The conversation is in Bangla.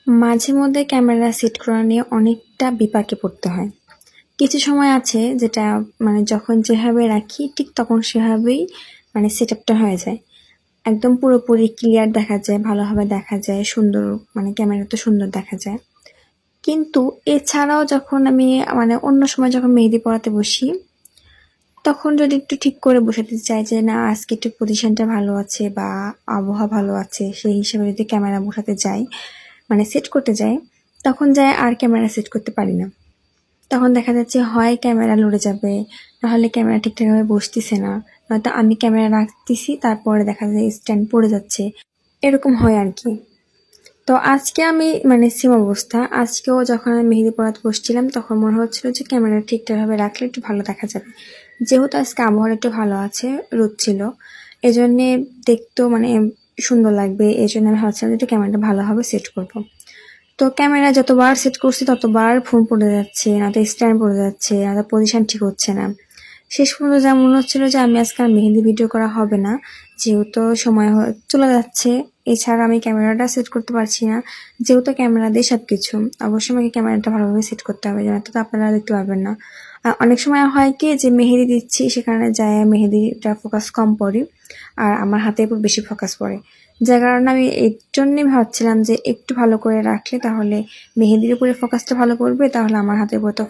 মাঝে মধ্যে ক্যামেরা সেট করা নিয়ে অনেকটা বিপাকে পড়তে হয়। কিছু সময় আছে যেটা যখন যেভাবে রাখি ঠিক তখন সেভাবেই সেটআপটা হয়ে যায়। একদম পুরোপুরি ক্লিয়ার দেখা যায়, ভালোভাবে দেখা যায়, সুন্দর ক্যামেরাতে সুন্দর দেখা যায়। কিন্তু এছাড়াও যখন আমি অন্য সময় যখন মেহেদি পড়াতে বসি, তখন যদি একটু ঠিক করে বসাতে চাই যে না আজকে একটু পজিশনটা ভালো আছে বা আবহাওয়া ভালো আছে, সেই হিসেবে যদি ক্যামেরা বসাতে যাই, সেট করতে যাই, তখন যায় আর ক্যামেরা সেট করতে পারি না। তখন দেখা যাচ্ছে হয় ক্যামেরা লড়ে যাবে, নাহলে ক্যামেরা ঠিকঠাকভাবে বসতেছে না, নয়তো আমি ক্যামেরা রাখতেছি তারপরে দেখা যায় স্ট্যান্ড পড়ে যাচ্ছে, এরকম হয় আর কি। তো আজকে আমি সেম অবস্থা। আজকেও যখন আমি মেহেদি পড়াতে বসছিলাম তখন মনে হচ্ছিল যে ক্যামেরা ঠিকঠাকভাবে রাখলে একটু ভালো দেখা যাবে। যেহেতু আজকে আবহাওয়া একটু ভালো আছে, রোদ ছিল, এজন্যে দেখতেও সুন্দর লাগবে, এজন্য আমি ভাবছিলাম যে একটু ক্যামেরাটা ভালোভাবে সেট করবো। তো ক্যামেরা যতবার সেট করছি ততবার ফোন পড়ে যাচ্ছে, নয়তো স্ট্যান্ড পড়ে যাচ্ছে, নয়তো পজিশন ঠিক হচ্ছে না। শেষ পর্যন্ত যা মনে হচ্ছিল যে আমি আজকে আর মেহেদি ভিডিও করা হবে না, যেহেতু সময় চলে যাচ্ছে। এছাড়া আমি ক্যামেরাটা সেট করতে পারছি না, যেহেতু ক্যামেরা দিয়ে সব কিছু। অবশ্যই আমাকে ক্যামেরাটা ভালোভাবে সেট করতে হবে, যেন তো আপনারা দেখতে পারবেন না। আর অনেক সময় হয় কি যে মেহেদি দিচ্ছি, সেখানে যায় মেহেদিটা ফোকাস কম পড়ে আর আমার হাতের উপর বেশি ফোকাস পড়ে, যার কারণে আমি এর জন্যই ভাবছিলাম যে একটু ভালো করে রাখলে তাহলে মেহেদির উপরে ফোকাসটা ভালো পড়বে, তাহলে আমার হাতের উপর তো